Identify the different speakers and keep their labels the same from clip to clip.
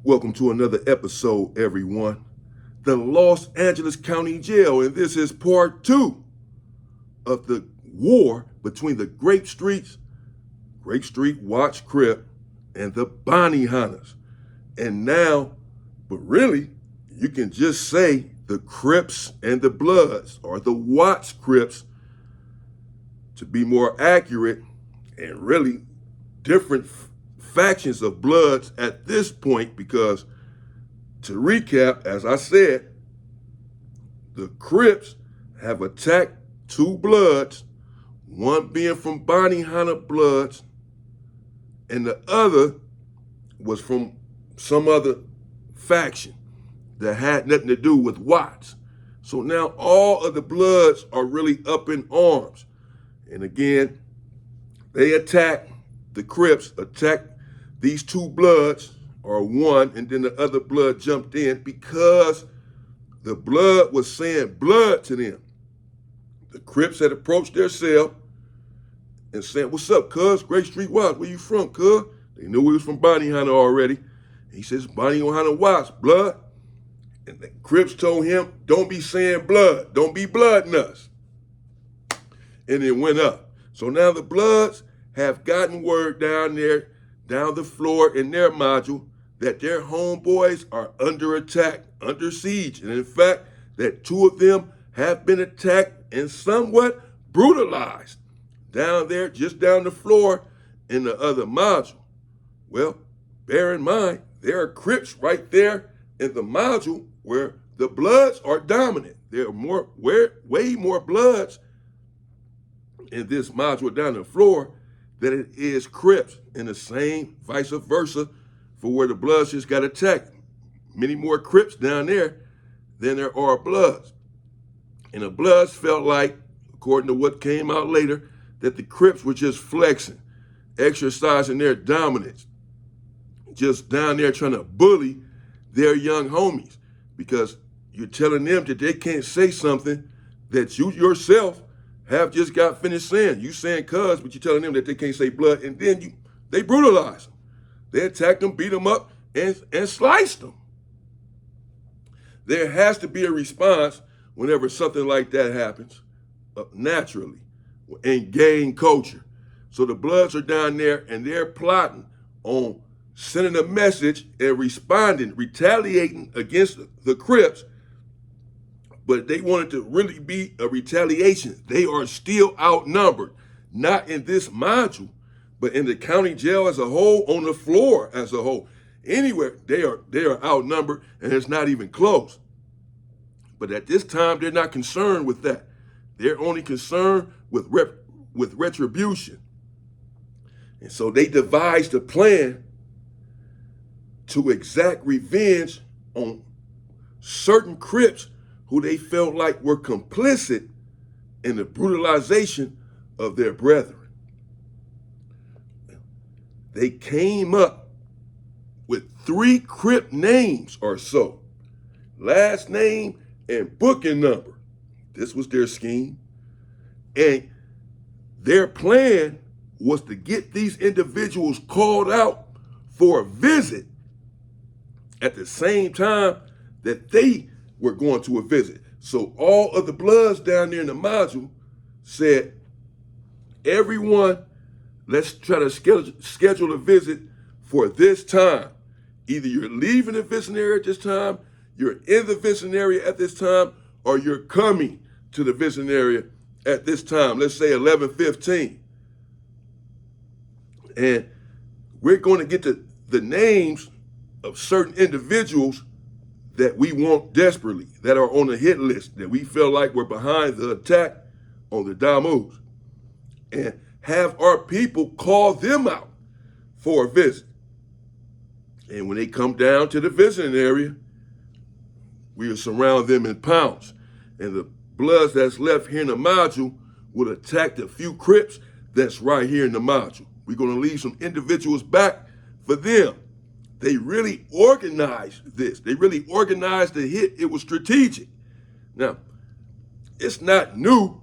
Speaker 1: Welcome to another episode, everyone. The Los Angeles County Jail, and this is part 2 of the war between the Grape Street Watch Crip, and the Bounty Hunters. And now, but really, you can just say the Crips and the Bloods, or the Watch Crips, to be more accurate, and really different factions of Bloods at this point, because to recap, as I said, the Crips have attacked 2 Bloods, one being from Bounty Hunter Bloods, and the other was from some other faction that had nothing to do with Watts. So now all of the Bloods are really up in arms. And again, they attacked, the Crips attacked these 2 Bloods, or one, and then the other Blood jumped in because the Blood was saying blood to them. The Crips had approached their cell and said, "What's up, cuz? Grape Street Watch, where you from, cuz?" They knew he was from Bounty Hunter already. He says, "Bounty Hunter Watch, blood." And the Crips told him, "Don't be saying blood. Don't be blooding us." And it went up. So now the Bloods have gotten word down there, down the floor in their module, that their homeboys are under attack, under siege. And in fact, that 2 of them have been attacked and somewhat brutalized down there, just down the floor in the other module. Well, bear in mind, there are Crips right there in the module where the Bloods are dominant. There are way more Bloods in this module down the floor than it is Crips, and the same vice versa for where the Bloods just got attacked. Many more Crips down there than there are Bloods. And the Bloods felt like, according to what came out later, that the Crips were just flexing, exercising their dominance, just down there trying to bully their young homies, because you're telling them that they can't say something that you yourself have just got finished saying. You saying cuz, but you're telling them that they can't say blood, and then they brutalize them. They attacked them, beat them up, and sliced them. There has to be a response whenever something like that happens, naturally, in gang culture. So the Bloods are down there, and they're plotting on sending a message and responding, retaliating against the Crips, but they wanted to really be a retaliation. They are still outnumbered, not in this module, but in the county jail as a whole, on the floor as a whole. Anywhere, they are outnumbered, and it's not even close. But at this time, they're not concerned with that. They're only concerned with retribution. And so they devised a plan to exact revenge on certain Crips who they felt like were complicit in the brutalization of their brethren. They came up with 3 Crip names or so, last name and booking number. This was their scheme. And their plan was to get these individuals called out for a visit at the same time that they were going to a visit. So all of the Bloods down there in the module said, "Everyone, let's try to schedule a visit for this time. Either you're leaving the vicinary at this time, you're in the vicinary at this time, or you're coming to the vicinary at this time." Let's say 11:15. And we're going to get the names of certain individuals that we want desperately, that are on the hit list, that we feel like were behind the attack on the Damus, and have our people call them out for a visit. And when they come down to the visiting area, we'll surround them in pounds. And the Bloods that's left here in the module will attack the few Crips that's right here in the module. We're going to leave some individuals back for them. They really organized this. They really organized the hit. It was strategic. Now, it's not new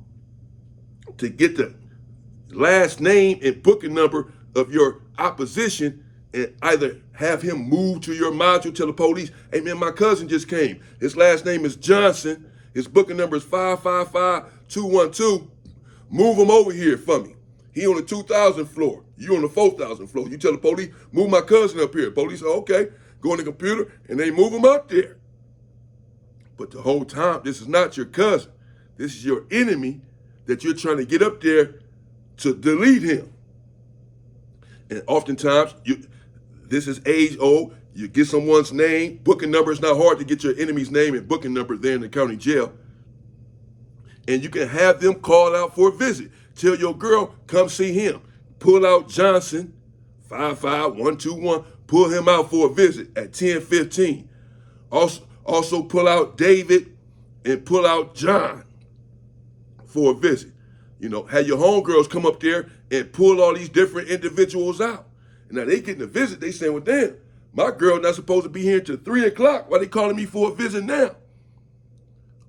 Speaker 1: to get the last name and booking number of your opposition and either have him move to your module, tell the police, hey man, my cousin just came. His last name is Johnson. His booking number is 555-212. Move him over here for me. He on the 2,000 floor. You on the 4,000 floor. You tell the police, move my cousin up here. Police say, okay. Go on the computer, and they move him up there. But the whole time, this is not your cousin. This is your enemy that you're trying to get up there to delete him. And oftentimes, this is age old. You get someone's name, booking number. It's not hard to get your enemy's name and booking number there in the county jail. And you can have them call out for a visit. Tell your girl, come see him. Pull out Johnson, 55121. Pull him out for a visit at 10:15. Also pull out David and pull out John for a visit. You know, have your homegirls come up there and pull all these different individuals out. And now they getting a visit. They saying, well, damn, my girl not supposed to be here until 3 o'clock. Why they calling me for a visit now?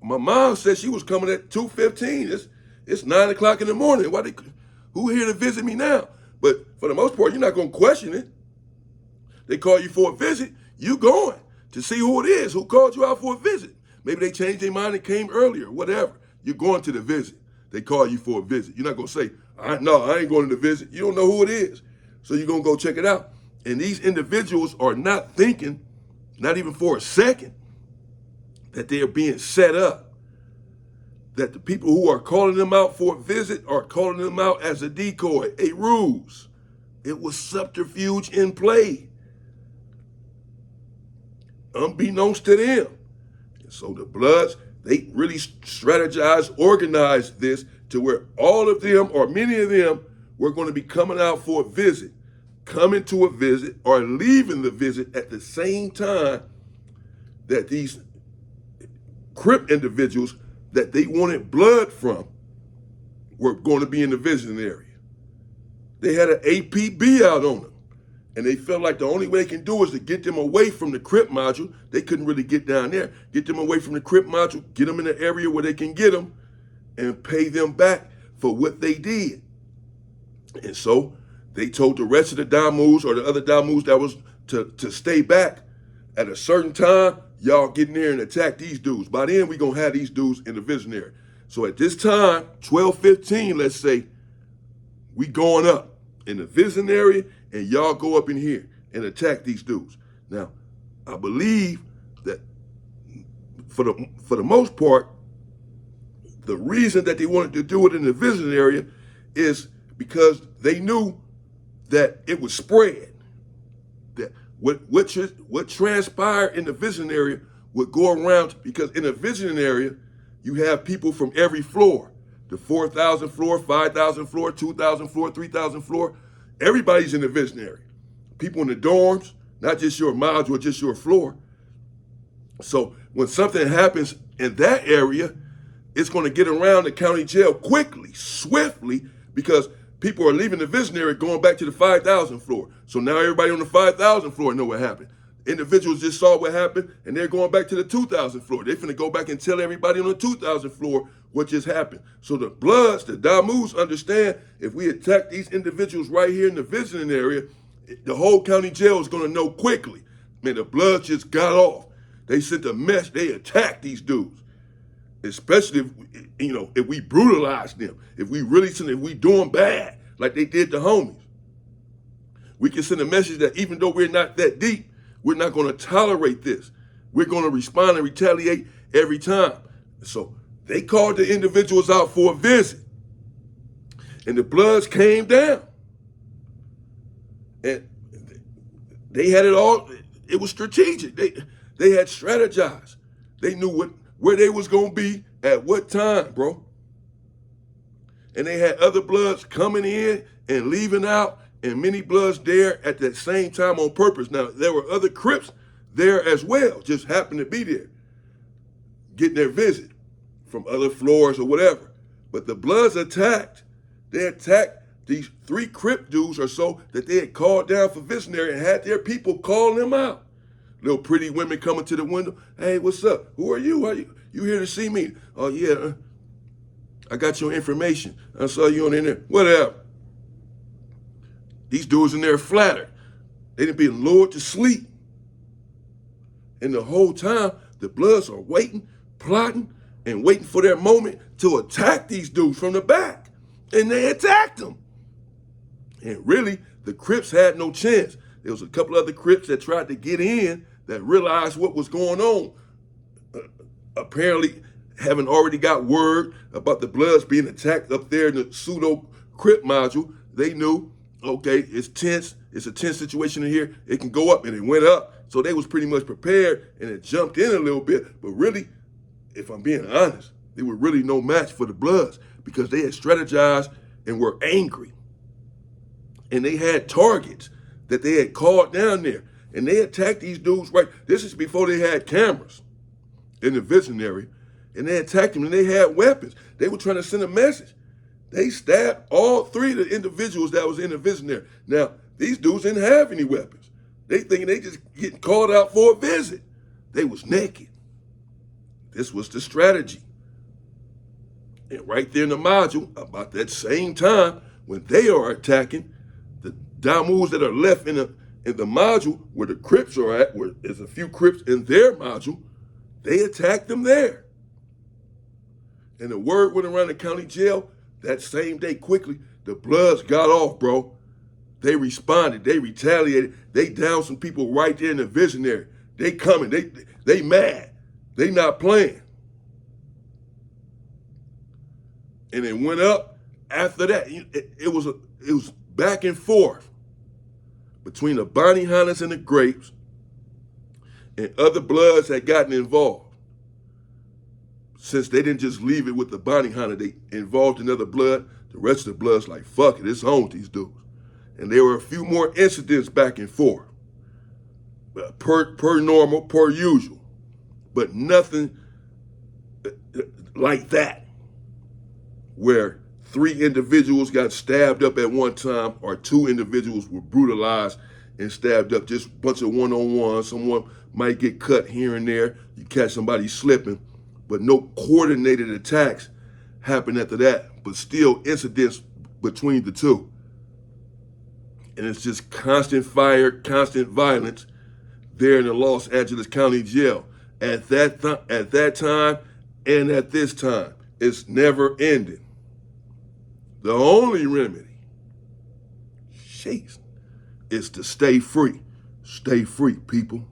Speaker 1: My mom said she was coming at 2:15. It's 9 o'clock in the morning. Who here to visit me now? But for the most part, you're not going to question it. They call you for a visit, you going to see who it is, who called you out for a visit. Maybe they changed their mind and came earlier, whatever. You're going to the visit. They call you for a visit. You're not going to say, no, I ain't going to the visit. You don't know who it is. So you're going to go check it out. And these individuals are not thinking, not even for a second, that they are being set up. That the people who are calling them out for a visit are calling them out as a decoy, a ruse. It was subterfuge in play, unbeknownst to them. And so the Bloods, they really strategized, organized this to where all of them, or many of them, were going to be coming out for a visit, coming to a visit, or leaving the visit at the same time that these Crip individuals that they wanted blood from were going to be in the visiting area. They had an APB out on them. And they felt like the only way they can do is to get them away from the Crip module. They couldn't really get down there. Get them away from the Crip module, get them in the area where they can get them, and pay them back for what they did. And so they told the rest of the Damus or the other Damus that was to stay back. At a certain time, y'all get in there and attack these dudes. By then, we're going to have these dudes in the visiting area. So at this time, 12:15, let's say, we going up in the visiting area, and y'all go up in here and attack these dudes. Now, I believe that for the most part, the reason that they wanted to do it in the visiting area is because they knew that it would spread. That what transpired in the visiting area would go around, because in the visiting area, you have people from every floor. The 4,000 floor, 5,000 floor, 2,000 floor, 3,000 floor. Everybody's in the visiting area. People in the dorms, not just your module, just your floor. So when something happens in that area, it's going to get around the county jail quickly, swiftly, because people are leaving the visiting area going back to the 5,000 floor. So now everybody on the 5,000 floor know what happened. Individuals just saw what happened, and they're going back to the 2,000 floor. They're finna go back and tell everybody on the 2,000 floor what just happened. So the Bloods, the Damus, understand if we attack these individuals right here in the visiting area, the whole county jail is gonna know quickly. Man, the Bloods just got off. They sent a message. They attacked these dudes, especially if we brutalize them, if we doing bad like they did the homies. We can send a message that even though we're not that deep, we're not going to tolerate this. We're going to respond and retaliate every time. So they called the individuals out for a visit, and the Bloods came down, and they had it all. It was strategic. They had strategized. They knew where they was going to be at what time, bro. And they had other Bloods coming in and leaving out, and many Bloods there at that same time on purpose. Now, there were other Crips there as well, just happened to be there, getting their visit from other floors or whatever. But the Bloods attacked. They attacked these 3 Crip dudes or so that they had called down for visionary and had their people calling them out. Little pretty women coming to the window. Hey, what's up? Who are you? You here to see me? Oh, yeah. I got your information. I saw you on the internet. Whatever. These dudes in there flattered. They done been lured to sleep. And the whole time, the Bloods are waiting, plotting, and waiting for their moment to attack these dudes from the back. And they attacked them. And really, the Crips had no chance. There was a couple other Crips that tried to get in that realized what was going on. Apparently, having already got word about the Bloods being attacked up there in the pseudo Crip module, they knew, okay, it's tense. It's a tense situation in here. It can go up, and it went up. So they was pretty much prepared, and it jumped in a little bit. But really, if I'm being honest, they were really no match for the Bloods because they had strategized and were angry. And they had targets that they had called down there. And they attacked these dudes right. This is before they had cameras in the visionary. And they attacked them, and they had weapons. They were trying to send a message. They stabbed all three of the individuals that was in the visionary. Now, these dudes didn't have any weapons. They thinking they just getting called out for a visit. They was naked. This was the strategy. And right there in the module, about that same time, when they are attacking, the Damus that are left in the module where the Crips are at, where there's a few Crips in their module, they attacked them there. And the word went around the county jail that same day quickly. The Bloods got off, bro. They responded. They retaliated. They downed some people right there in the visionary. They coming. They mad. They not playing. And it went up after that. It was back and forth between the Bounty Hunters and the Grapes, and other Bloods had gotten involved. Since they didn't just leave it with the Bounty Hunter, they involved another Blood. The rest of the Bloods like, fuck it, it's on with these dudes. And there were a few more incidents back and forth, per normal, per usual, but nothing like that, where 3 individuals got stabbed up at one time, or 2 individuals were brutalized and stabbed up. Just a bunch of one-on-one. Someone might get cut here and there. You catch somebody slipping, but no coordinated attacks happened after that, but still incidents between the two. And it's just constant fire, constant violence there in the Los Angeles County Jail. At that time and at this time, it's never ending. The only remedy, is to stay free. Stay free, people.